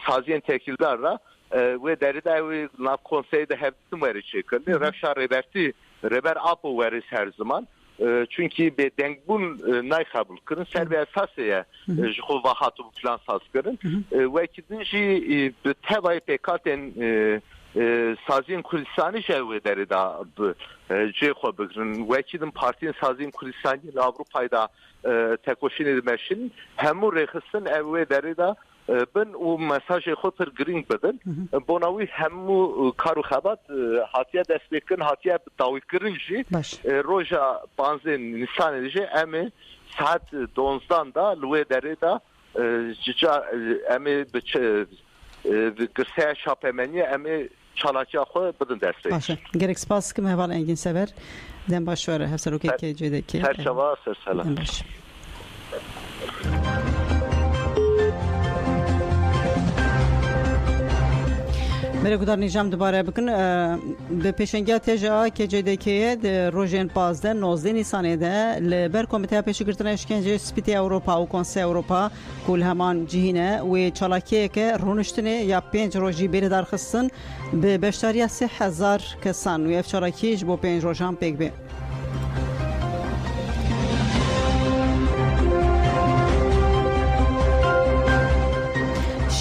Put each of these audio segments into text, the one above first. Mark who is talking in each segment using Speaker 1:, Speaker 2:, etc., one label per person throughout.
Speaker 1: سازین تکیلدار را و درida و nav konseyde hepsi var çekin. Rakşa reberti reber apo var her zaman. Çünkü be dengbun nay kabul kırın serbe esasıya jxo vahatu plan saz kırın ve kidinci tevay pekaten sazin kulisani şev derida jxo bıkırın ve kidin partinin sazin kulisani Avrupa'da tekoşin edilmeşin hemu rexistin ev derida ben o mesajı خاطر گرینگ بدن بناوی همو کارو خبات هاتیه دست بکن هاتیه داوی کرنجی روزا 15 نیسان دیجی امی saat 12'dan da lüve deri da cica emi gırsaya şapemeni emi çalakya xo بدن دست بکن.
Speaker 2: باشه. گرک سپاس که مهوال انگین سفر دم باشواره هفسروکی که جده که.
Speaker 1: هر شوا سر سلام.
Speaker 2: دم باش. میره کدار نیجام دوباره بکن به پیشنگی تجا که جدیکیه روزین 15 19 نیسانه ده لبر کمیته پیشگیرتن اشکنجه سپیتی اروپا و کنسه اروپا کل همان جهینه و چالاکیه که رونشتنه یا 5 روزی بری درخستن به بیشتری 3000 کسان و اف چالاکیش با 5 روزان پیک به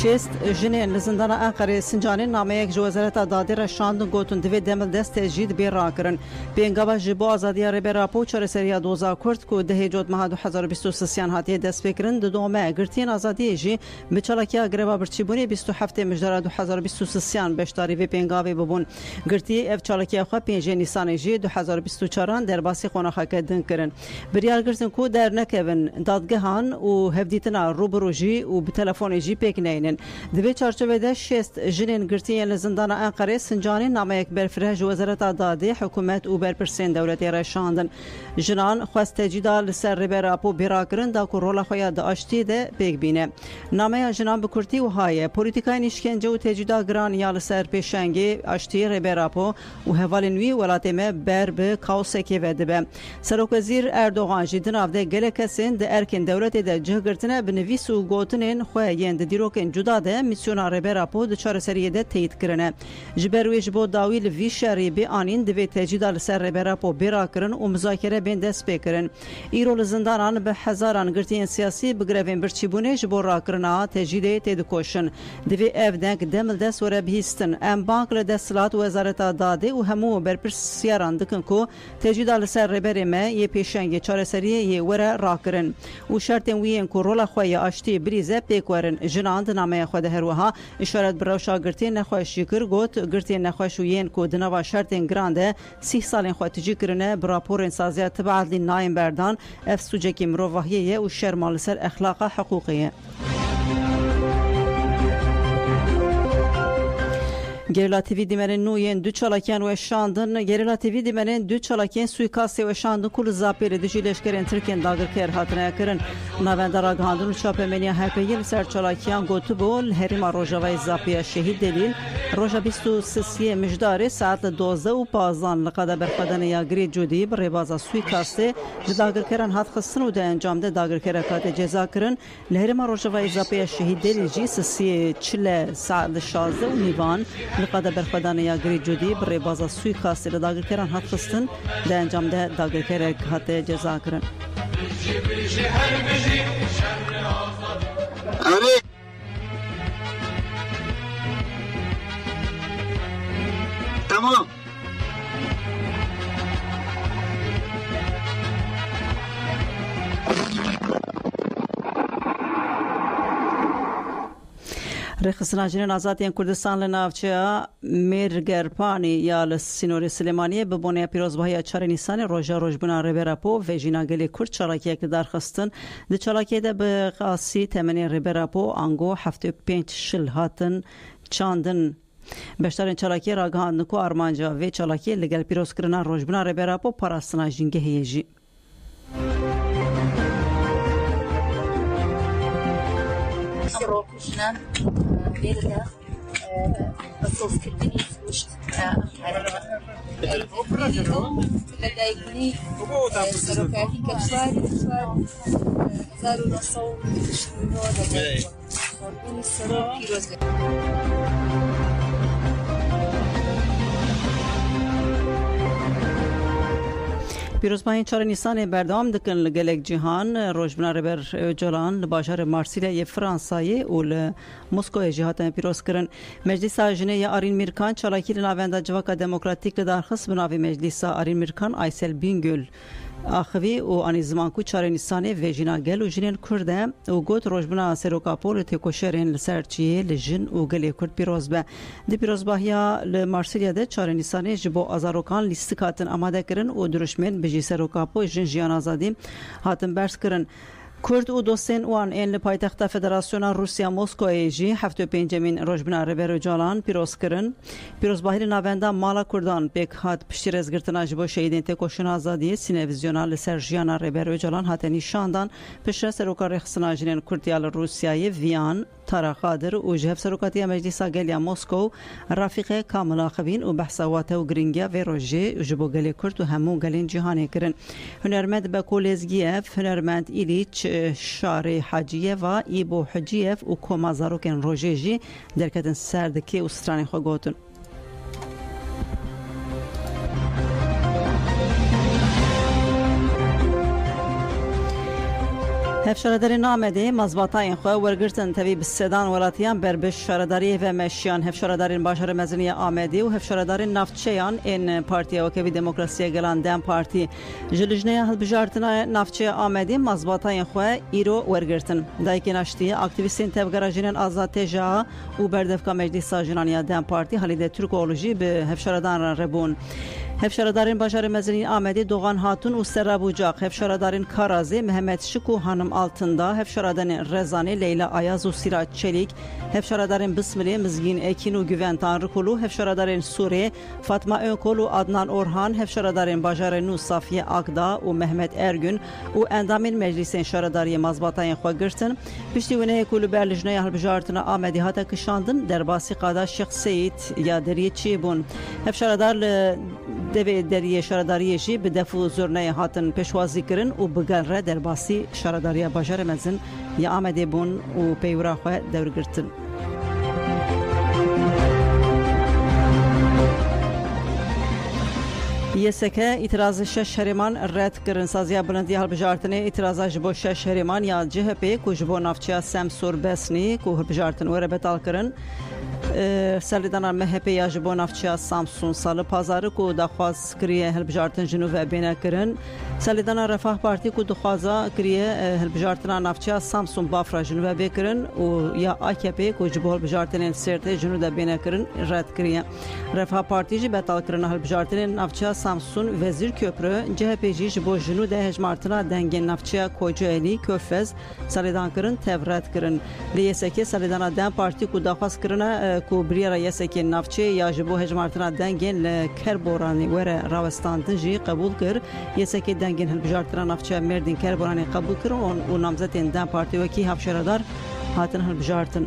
Speaker 2: شست جنین لزندان انقره سنجانین نامه یک جو وزارت دادی را شاندن گوتن دوی دمل دست جید بیر را کرن بینگاوا جبو آزادی ربی راپو چار سریا دوزا کرد که ده جود ماه 2023 هاتی دست بکرن دومه گرتین آزادی جی بچالکیا گروا برچی بونی 27 مجدار 2023 بشتاری و بینگاوی ببون گرتی اف چالکیا خو 5 نیسان جی 2024 در باسی خونخه کدن کرن بریال گرتن کو در نکون دادگهان و هفدیتنا روبروجی و به تلفن جی پک نین دوی چارچوبه شست جنین گرتین لزندان انقره سنجانی نامه یک برفره وزارت دادی حکومت و برپرسین دولتی رشاندن جنان خواست تجیدا لسر ربر اپو بیراکرن دا که رولا خویا دا اشتی ده بیگ بینه نامه جنان بکرتی و های پولیتیکای نشکنجه و تجیدا گران یا لسر پیشنگی اشتی ربر اپو و هوالنوی ولاتمه بر به کاوسکی وده به سروک وزیر اردوغان جدن افده گله کسین ده ارکن دولتی ده جه گرتنه بنویس و گوتنین خویین ده دیروکن جدا ده میسیون ربر اپو ده چار سریه ده تایید کرنه جبرویش بود داویل وی شری به آنین دوی تجیدا لسر ربر اپو بیراکرن و مذاکره بین دست بکرن ایرول زندانان به هزاران گرتین سیاسی بگروین برچیبونه جبور راکرنا تجیده تید کوشن دوی افدنگ دمل دست وره بهیستن ام بانک لدستلات وزارت داده و همو برپرسیاران دکن کو تجیدا لسر ربر ما یه پیشنگ چار سریه یه وره راکرن و شرطن وین کو رولا خوی آشتی بریزه پیکورن جناند نامه خود هروها اشارت بروشا گرتین نخوشی کر گوت گرتین نخوشوین کو دنوا شرطن گرانده 30 سالن خو تجی کرنه براپور سازیت تبعد لنایم بردان اف سوجکی مروحیه و شرمال سر اخلاق حقوقیه گریلا تیوی دیمرین نوین دو چالاکیان و شاندن گریلا تیوی دیمرین دو چالاکیان سویکاستی و شاندن کل زاپیر دیجی لشکرین ترکین داگر کر هاتنه کرن نوندر آگاندن و چاپمنیا هکیل سر چالاکیان گوتو بول هریما روژاوی زاپیا شهید دلیل روژا 23 مجدار ساعت 12 و 15 لقاده برخدن یا گری جودی بر بازا سویکاستی داگر کرن هات خصن و ده انجام ده داگر کر کات جزا کرن هریما روژاوی زاپیا شهید دلیل جی 40 ساعت 16 و نیوان لقد برخدان یا گری جودی بر بازا سوی خاصی داگر کرن هات خستن ده انجام ده داگر کرن هات جزا کرن
Speaker 3: تمام
Speaker 2: رخصنا جنین آزادیان کردستان لناوچه میرگرپانی یا لسینوری سلیمانی ببونه پیروزباهی 4 نیسان روژا روژبونا ربراپو و جیناگلی کرد چالاکیه که درخستن ده چالاکیه ده به قاسی تمنی ربراپو آنگو 75 شل هاتن چاندن بشترین چالاکیه راگهان نکو آرمانجا و چالاکیه لگل پیروز کرنا روژبونا ربراپو پاراستنا جنگه هیجی
Speaker 4: روكشنا بيردا بصوف كردني وشت لدايقني سروكاهي كتواري زارو نصو شنو قربون سر پیروز
Speaker 2: پیروزماهین 4 نیسان بردام دکن لگلک جهان روزبنا ربر جلان لباجار مارسیلیا فرانسایی و مسکو جهات پیروز کرن مجلس آجنه آرین میرکان چالاکی لناوند جواکا دموکراتیک لدارخص بناوی مجلس آرین میرکان آیسل بینگل آخوی و آنی زمان کو 4 نیسان ویجینا گل و جنین کرده و گوت روزبنا سروکاپول تکوشرین لسرچیه لجن و گلی کرد پیروز به دی پیروز باهیا لمارسیلیا ده 4 نیسان جبو آزاروکان لیستکاتن آماده کرن و درشمن بجی سروکاپو جن جیان آزادی هاتن برس کرن کرد و دوستین وان این لپایتخت فدراسیون روسیا مسکو ایجی 75 روزبنا ربر جالان پیروز کرن پیروز باهی ناوندا مالا کردان بیک هات پشتی رزگرتنا جبو شهیدین تکوشن آزادی سینویزیونال سرژیانا ربر جالان هاتنی شاندان پشت سروکار رخصنا جنین کردیال روسیای ویان تارا قادر و جهف سروکاتی مجلس گلیا مسکو رفیق کاملا خوین و بحثوات و گرینگیا و روژه جبو گلی کرد و همون گلین جهانی کرن هنرمند بکولزگیف هنرمند ایلیچ شاری حاجیه و ایبو حجیف و کومازاروکن روژه جی درکتن سردکی و سترانی خو گوتن هفشارداری نامده مزباطاین خواه ورگرتن تاوی بسیدان ولاتیان بربش شارداری و مشیان هفشارداری باشار مزنی آمده و هفشارداری نفتچیان این پارتی وکوی دموکراسی گلان دم پارتی جلجنه هلبجارتنا نفتچی آمده مزباطاین خواه ایرو ورگرتن دایکی نشتی اکتیویستین تفگراجینن آزاد تجا و بردفکا مجلس جنانی دم پارتی حالیده ترکولوژی به هفشاردان ربون هفشاردارین باشار مزنی آمده دوغان هاتون و سرابوجاق هفشاردارین کارازی محمد شکو هانم altında hevşaradan Rezani, Leyla Ayaz و Sirac Çelik, hevşaradan Bismili, Mizgin Ekin و Güven Tanrıkulu, hevşaradan Suriye, Fatma Önkol و Adnan Orhan, hevşaradan Bajarenu Safiye Akda و Mehmet Ergün و endamın meclisin şaradariye mazbatayın xwagirtin, pişti ve kulü berlijnaya halbjartına Ahmedi hata kışandın, derbasi qada Şeyh Seyit ya deriye çibun. Hevşaradar devi deriye şaradariye jî bi defu zurnaya hatın peşwazî kirin û bi gelre derbasî şaradariya bajarê mezin ya Amedê bûn û peywira xwe dewrgirtin. یسکه itirazı şeş heriman red kirin saziya bulandiya hilbijartinê itirazı ji bo şeş heriman ya CHP ku ji bo navçeya Semsur Besnî ku hilbijartin were betal kirin سردانا MHP یا جبو نافچیا سامسون سال پازار کو دخواست کریه هلبجارتن جنوب بینه کرن سردانا رفاه پارتی کو دخوازا کریه هلبجارتن نافچیا سامسون بافرا جنوب بکرن و یا AKP کو جبو هلبجارتن سرت جنوب بینه کرن رد کریه رفاه پارتی جی بتال کرن هلبجارتن نافچیا سامسون وزیر köprü CHP جی جبو جنوب هجمارتنا دنگن نافچیا کوجالی körfez سردان کرن تورات کرن لیسکی سردانا دم پارتی کو دخواست کرن کو بریرا یسکی نافچه یا جبو هجمارتنا دنگن لکربورانی وره راوستاندن جی قبول کر یسکی دنگن هلبجارتنا نافچه مردین کربورانی قبول کرن و نامزدین دم پارتی وکی هفشاردار هاتن هلبجارتن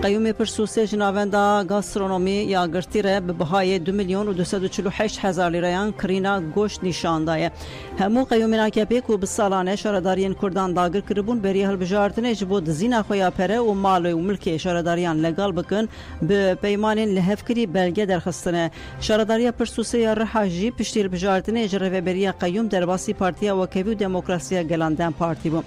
Speaker 2: قیوم پرسوسی جناوندا گاسترونومی یا گرتیره به بهای 2,248,000 لیرایان کرینا گوشت نشاندایه همو قیوم AKP کو به سالانه شارداریان کردان داگر کربون بری هلبجارتنه جبو دزینا خویا پره و مال و ملک شارداریان لگال بکن به پیمان لهفکری بلگه درخستنه شارداریا پرسوسی یا رحاجی پشتی هلبجارتنه جرفه بری قیوم درباسی پارتیا وکوی و دموکراسی گلاندن پارتی بو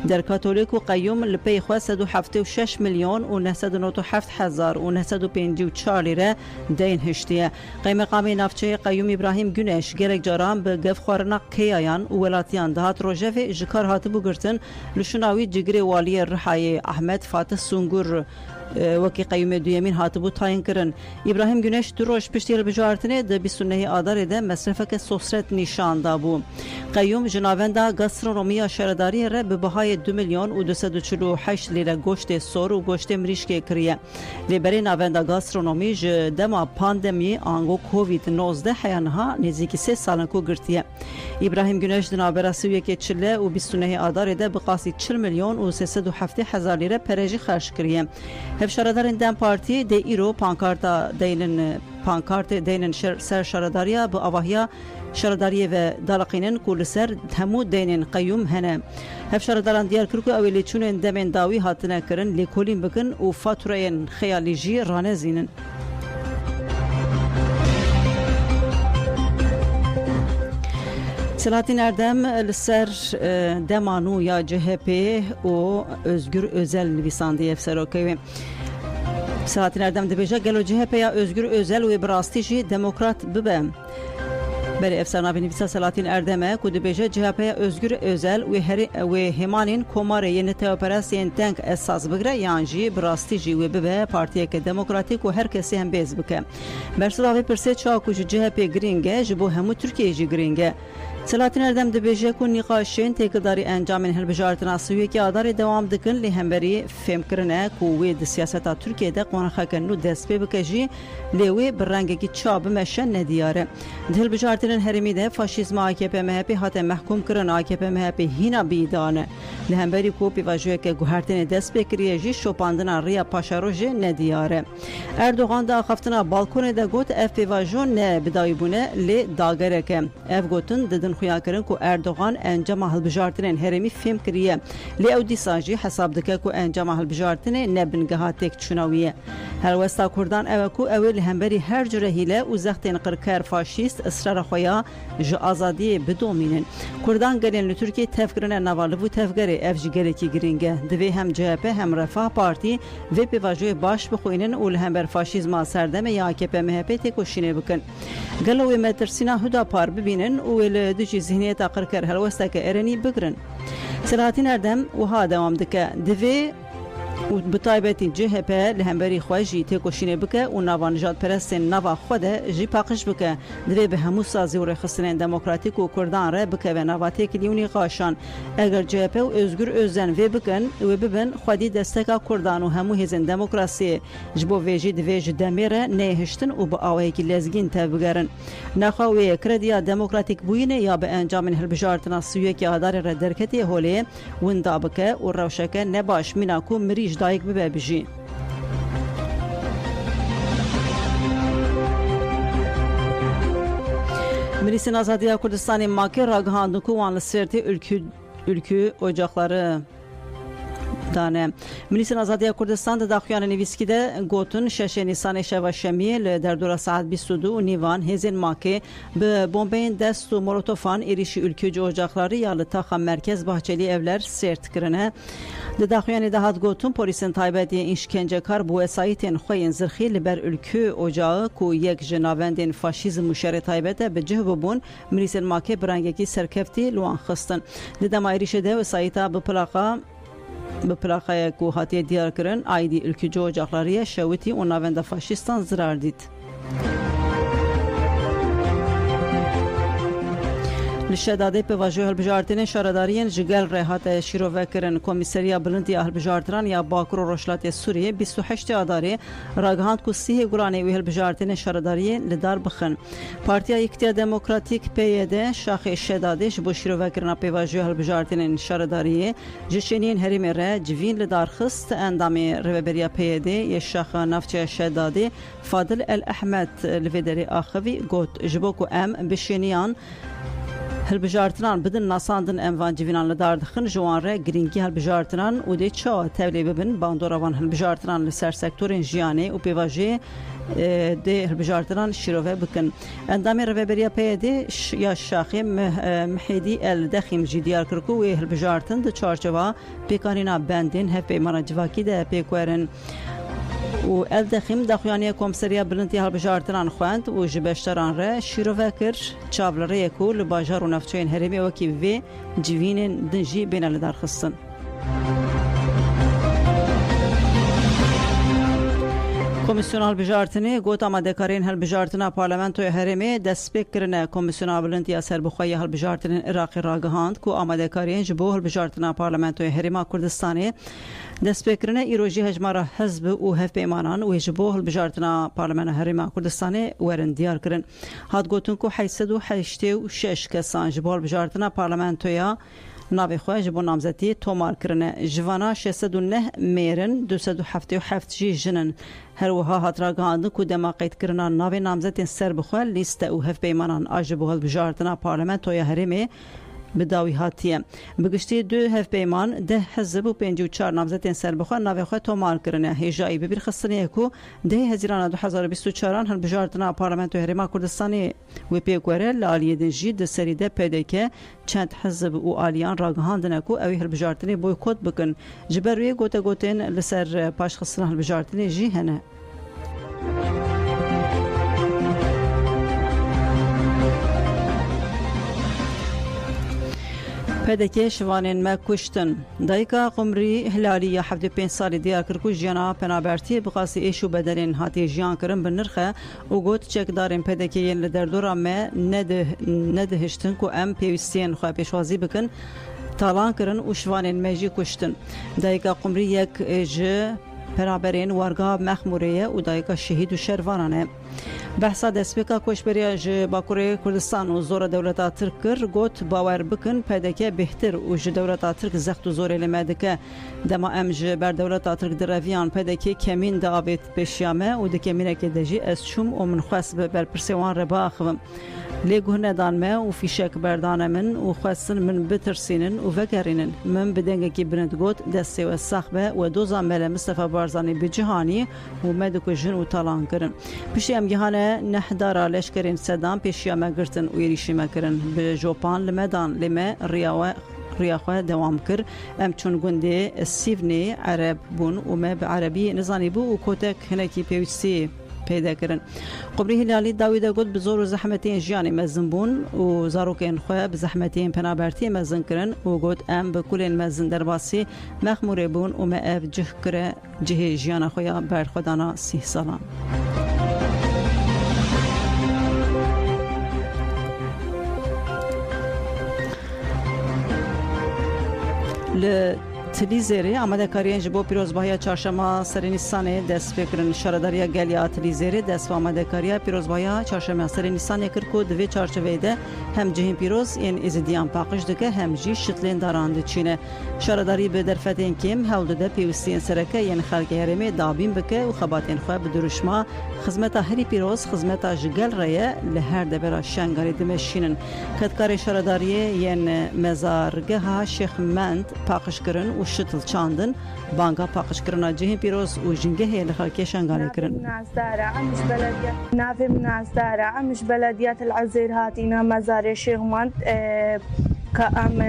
Speaker 2: در کاتولیک و قیوم لپی خوا 176 میلیون و 907,954 لیره دین هشتیه قیم قامی نافچه قیوم ابراهیم گونش گرک جاران به گف خوارنا کیایان و ولاتیان دهات روژه و جکار هاتبو گرتن لشناوی جگری والی رحای احمد فاتح سونگر وکی قیوم دویمین هاتبو تاین کرن ابراهیم گونش دو روش پشتی هلبجارتنه ده 29 آدار ده مصرفک سوسرت نشان دابو قیوم جناوندا گاسترونومیا شارداری ره به بهای 2,248 لیره گوشت سور و گوشت مریشک کریه لیبری ناوندا گاسترونومی دما پاندمی آنگو کووید 19 حیانها نزدیکی 3 سالن کو گرتیه ابراهیم گونش دنابرا سویک چله و 29 آدار ده بقاسی 40,307,000 لیره پرژی خرج کریه هفشاردارین دم پارتی ده ایرو پانکارتا دینن پانکارت دینن سر شرداریا با آواهیا شرداری و دالقینن کل سر همو دینن قیوم هنه هف شرداران دیار کرد که اولی چونن دمن داوی هاتنه کرن لیکولین بکن و فاتورین خیالی جی رانه زینن Selahattin Erdem لسر دمانو یا CHP و Özgür Özel نویسنده افسروکی Selahattin Erdem دبیجا گلو CHP یا Özgür Özel و براستی جی دموکرات ببه بله افسرناوی نویسا Selahattin Erdem'e که دبیجا CHP یا Özgür Özel و همانین کماره یه نتاپراسین تنک اساس بگره یعنی جی براستی جی و ببه پارتیه که دموکراتیک و هر کسی هم بیز بکه برسلاوی پرسه چاکو CHP گرینگه جبو همو ترکیه جی گرینگه Selahattin Erdem dibêje ku nîqaşên têkildarî encamên hilbijartina Swêkê adarê dewam dikin lê hemberî fêmkirine ku wê di siyaseta Tirkiyeyê de qonexekin û dest pê bike jî lê wê bi rengekî çabi meşe nediyar e. Di hilbijartinên herêmî de faşîzma AKP MHP hate mehkûm kirin AKP MHP hîna bîdan e. Li hemberî ku pîvajiyeke guhertinê dest pê kiriye jî şopandina rêya paşarojê nediyar e. Erdogan da axaftina balkonê de got ev pîvajo ne bidayîbûne lê dagerek e. Ev gotin didin خویا کردن کو اردوغان انجام هلبجارتن هرمی فهم کریه لی او دیساجی حساب دکه کو انجام هلبجارتن نبنگها تک چناویه هر وستا کردان او کو اول همبری هر جره هیله و زختین قرکر فاشیست اصرار خویا ج آزادی بدومینن کردان گلین ترکیه تفکرن نوالو و تفکر اف جگری کی گرینگه دوی هم CHP هم رفاه پارتی و پیواژوی باش بخوینن اول همبر فاشیزم سردم یا AKP MHP تکوشینه بکن گلوی مترسینا هدا پار ببینن اول دجی ذهنیت قرکر هلوسته که ارنی بگرن Selahattin Erdem وها دوام دکه دوی و بطایبتی CHP لهمبری خواهی تکوشینه بکه و نوانجات پرستین نوا خوده جی پاقش بکه دوی به همو سازی و رخصتین دموکراتیک و کردان ره بکه و نواتی کلیونی قاشان اگر CHP و Özgür Özel و بکن و ببین خودی دستکا کردان و همو هزین دموکراسی جبو ویجی دوی جدمیره نیهشتن و با آوهی که لزگین تبگرن نخواهی کردیا دموکراتیک بوینه یا به انجام هلبجارتنا سویه که آدار را درکتی هولی وندا بکه و روشکه نباش مناکو مریج دایک ببه بجی Meclisin Azadiya Kürdistan'ın maki raghandı ku wan li sertê ülkü ocakları dane. Meclisin Azadiya Kurdistan da daxuyan nivîskî de gotin 6 Nîsanê şeva şemiyê li derdora saet 22 û nîvan hêzên makê bi bombeyên dest û molotofan êrişî ülkücü ocakları ya li taxa merkez bahçeli evler sert kirine. Di daxuyanê de hat gotin polîsên taybetî îşkencekar bu wesayîtên xwe yên zirxî li ber ülkü ocağı ku yek ji navendên faşîzm û şerê taybet e bi cih bibûn meclisên makê bi rengekî serkeftî li wan xistin. Di dema êrişê de wesayîta bi plaxaya ku hatiye diyar kirin aidî ülkücü ocaklarıya şewitî û navenda faşîstan zirar dît. Li şedadê pêvajoya hilbijartinên şaredariyên ji gel re hate şîrovekirin Komîseriya Bilind ya Hilbijartinan ya Bakur û Rojhilatê Sûriyê 28 adarê ragihand ku sîhê guranê wê hilbijartinên şaredariyê li dar bixin. Partiya Yekîtiya Demokratîk PYD şaxê şedadê ji bo şîrovekirina pêvajoya hilbijartinên şaredariyê ji şeniyên herêmê re civîn li dar xist endamê rêveberiya PYD yê şaxa navçeya şedadê Fadil El Ehmed li vê derê axivî got ji bo ku em bi şeniyan هلبجارتنان بدن ناساندن انوان جوینان لدار دخن جوان ره گرینگی هلبجارتنان و دی چا تولی ببن باندوروان هلبجارتنان لسر سکتورین جیانه و پیواجه دی هلبجارتنان شیروه بکن اندامی روبریا پیدی یا شاخی محیدی الدخیم جدیار کرکو و هلبجارتن د چارچوا پیکانینا بندین هف پیمانا جواکی ده پیکوارن و الدخیم دخویانی کمسریا بلندی هلبجارتنان خواند و جبشتران را شیروه کر چاولره یکو لباجار و نفچین هرمی وکی وی جوین دنجی بین لدار خستن. Komisyon Hilbijartinê got amadekarên hilbijartina Parlamentoya Herêmê destpêk kirine Komisyona Bilindiya Serbixweya Hilbijartinên Iraqê ragihand ku amadekariyên ji bo hilbijartina Parlamentoya Herêma Kurdistanê destpêkirine îro jî hejmara hezb û hevpeymanan wê ji bo hilbijartina Parlamentoya Herêma Kurdistanê werin diyar kirin. Hat gotin ku 886 kesan ji bo hilbijartina Parlamentoya ناوی خواه جبو نامزدی تومار کرنه جوانا 609 میرن 277 جی جنن هر وها هاترا گاندن کو دماغیت کرنا ناوی نامزدین سر بخواه لیست او هف بیمانان آجبو هل بجارتنا پارلمنتویا هرمی بداوی هاتیه بگشتی دو هف پیمان 10 حزب و 54 نامزدین سر بخواه ناوی خواه تومار کرنه هیجایی ببیر خستنیه کو 10 هزیران 2024 هل بجارتنا پارلمنتو هرما کردستانی و پیگوره لالیه دنجی ده سریده پیده که چند حزب و آلیان راگهاندنه کو اوی هل بجارتنی بویکوت بکن جبروی گوته گوتین لسر پاش خستنه هل بجارتنی جی هنه پدکی شوانین ما کشتن دایکا قمری هلالی 75 سالی دیار کرکو جیانا پنابرتی بقاسی ایشو بدلین هاتی جیان کرن بنرخه و گوت چکدارین پدکی ین لدردورا ما ندهشتن کو ام پیوستین خواه پیشوازی بکن تالان کرن و شوانین مجی کشتن دایکا قمری یک جه پرابرین وارگا مخموریه و دایکا شهید و شروانانه بحثا دسپیکا کوشبریا ج باکوری کردستان و زور دولتا ترکر گوت باور بکن پیداکه بهتر و ج دولتا ترک زخت و زور لمدکه دما ام ج بر دولتا ترک درویان پیداکه کمین داویت بشیامه و دکمینه که دجی از شوم و من خواست بر پرسیوان رباخم لیگو ندان ما و فیشک بردانه من و خواستن من بترسینن و وگرینن من بدنگه کی برند گوت دسته و سخبه و دوزان مل مصطفی بارزانی بجهانی و مدکو جن و تالان کرن پیشی ام گهانه نحدارا لشکرین صدام پیشی ام گرتن و یریشی مکرن به جوپان لمدان لما ریاخواه دوام کر ام چون گنده سیونی عرب بون و ما به عربی نزانی بو و کتک هنکی پیوستی پیدا کرن قبری هلالی داویده گفت بزور و زحمتین جیانی مزن بون و زاروکین خواه بزحمتین پنابرتی مزن کرن و گفت ام بکلین مزن درباسی مخموره بون و ما اف جه کره جه جیان خواه بر خودانا 30 سالان تلیزری آمده کاریان جبو پیروزباهی چهارشنبه سر نیسان دست بکرن شارداریا گلیا تلیزری دست آمده کاریا پیروزباهی چهارشنبه سر نیسان کرکو دوی چارچوبه ده هم جهین پیروز این ازدیان پاکش دکه هم جی شتلین داراند چینه شارداری به درفتین کم هول ده پیوستین سرکه یعنی خلق هرمی دابین بکه و خباتین خواه بدرشما خدمت هری پیروز خدمت جگل ریا لهر دبر شنگاری دمشینن کدکار شارداری یعنی مزارگه ها شیخ مند پاکش کرن و شتل چاندن بانگا پاکش کرنا جهین پیروز و جنگه هی لخلقی شنگاری کرن
Speaker 3: نافي من نازدارة عمش بلديات العزير هاتينا مزار شيخ مند كأم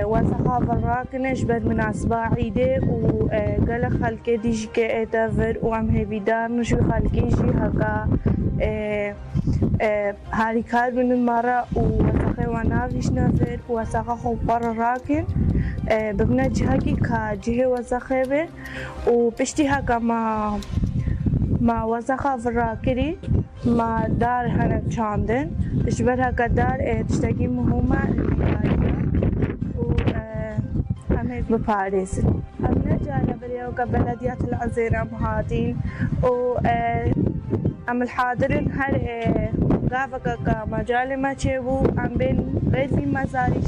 Speaker 3: وثقافة الراكنش بد مناسبة عيدة وقال خلقي ديجي كأتفر وعم هبي دار نشوي خلقي جي هكا هاري كار من المرة ووثقي ونافيش نفر وثقا خوبار الراكن ببنا جهاكي كجهة وثقي بر وبشتي هكا ما وثقة في الراكري ما دار هنا تشاندن اشبرها كدار تشتكي مهمة وهم بباريس هم نجانا بريو كبلديات العزيرة مهاتين و ام الحاضرين هر قافة كمجال ما تشيبو ام بين غير في مزاري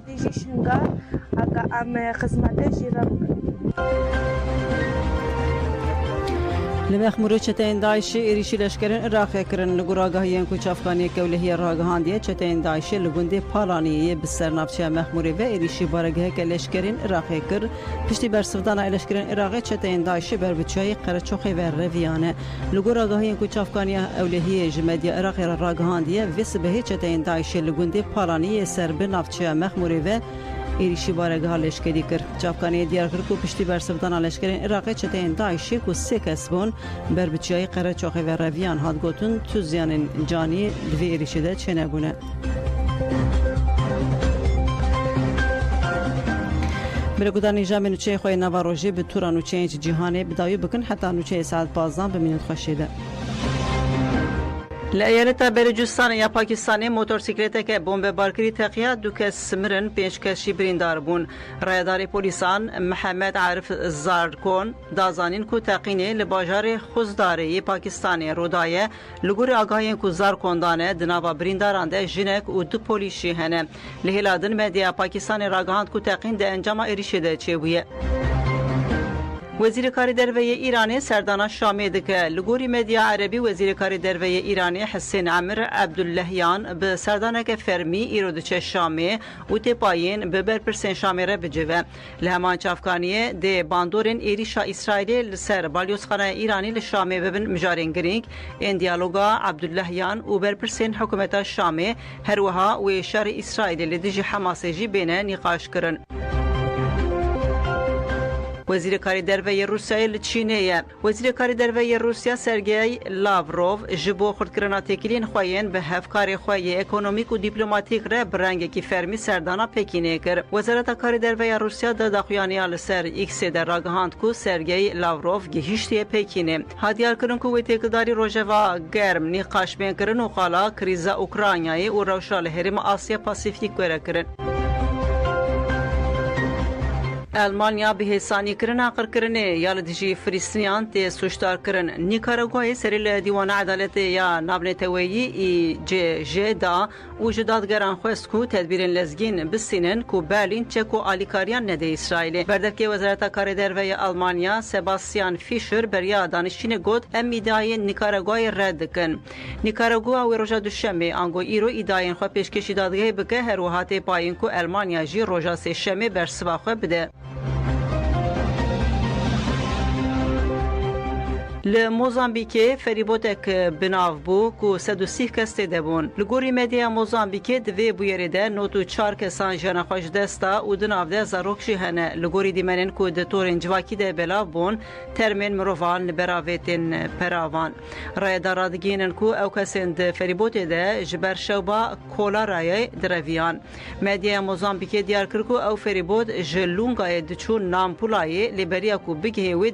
Speaker 3: ديجي شنقا هكا ام خدمتي جرب
Speaker 2: لمخموری چتین داعش ایریشی لشکرین عراقی کرن لگوراگاهیان کوچ افغانی کولهی راگهاندیه چتین داعش لگونده پالانیه بسر نافچه مخموری و ایریشی بارگه که لشکرین عراقی کر پشتی برسفدان لشکرین عراقی چتین داعش بر بچای قرچوخی و رویانه لگوراگاهیان کوچ افغانی اولهی جمدی عراقی راگهاندیه وس به چتین داعش لگونده پالانیه سر به نافچه مخموری و ایریشی بارگاه لشکری کرد. جافکانی دیار کرد که پشتی برسفتان لشکرین عراقی چتین داعشی که 3 کس بون بر بچای قرچوخی و رویان هات گوتن تو زیان جانی دوی ایریشی ده چه نبونه. برگودار نجام نوچه خوی نواروجی به طور نوچه جهانی بدایو بکن حتی نوچه ساعت 15 به مینوت خوشیده. لایالت بلوچستان یا پاکستانی موتورسیکلت که بمب بارکری تقیه دو کس مرن 5 کشی بریندار بون. رایدار پلیسان محمد عارف زارکون دازانین کو تقینه لباجار خوزداری پاکستانی رودایه لگور آگاهین کو زارکون دانه دناوا برینداران ده جنک و دو پولیشی هنه لهلادن مدیا پاکستانی راگهاند کو تقین ده انجام ایریشه ده چه بویه. وزیر کاری درویه ایرانی سردانا شامی دکه لگوری مدیا عربی وزیر کاری درویه ایرانی حسین عامر عبداللهیان به سردانا که فرمی ایرودچه شامی و تپاین به برپرسین شامی را بجوه لهمان چافکانیه ده باندورین ایریشا اسرائیلی لسر بالیوسخانه ایرانی لشامی ببن مجارین گرینگ این دیالوگا عبداللهیان و برپرسین حکومت شامی هروها و شر اسرائیلی لدیج حماسیجی بینه نقاش کرن. وزیر کاری درویه روسیه چینیه وزیر کاری درویه روسیه سرگئی لاوروف جبو خردکرنا تکیلین خوین به هفکاری خوی اکونومیک و دیپلماتیک را برنگی کی فرمی سردانا پکینه کر وزارت کاری درویه روسیه د دخیانیال سر ایکس در راگهاند کو سرگئی لاوروف گهیشتی پکینه هادیار کرن کو ویتکداری روجوا گرم نقاش بین کرن و قالا کریزا اوکراینایی و روشال هرم آسیا پاسیفیک کرن المانیا به حسانی کرن آخر کرنه یا لدیجی فلسطینیان تی سوشتار کرن نیکاراگوای سریل دیوان عدالت یا نابنتویی ای جه دا و جدادگران خواست کو تدبیرین لزگین بسینن کو برلین چکو آلیکاریان نده اسرائیل بردفکی وزارت کار دروی آلمانیا سباستیان فیشر بریا دانشین گود ام ایدای نیکاراگوای رد کن نیکاراگوا و روژا دوشنبه آنگو ایرو ایداین خوا پیشکشی دادگاه بکه هر وحات پایین کو آلمانیا جی روژا سه شنبه برسواخه بده. لموزامبیک فریبوتک بناو بو کو 130 کس دبون لگوری مدیا موزامبیک دوی بویریده نوتو 4 کسان جنا خوش دستا و دناو ده زاروک شهنه لگوری دیمنن کو د تورن جواکی ده بلا بون ترمن مروان براوتن پراوان رای دارادگینن کو او کسن د فریبوت ده جبر شوبا کولا رای درویان مدیا موزامبیک دیار کرکو او فریبوت جلونگای د چون نام پولای لیبریا کو بگه وی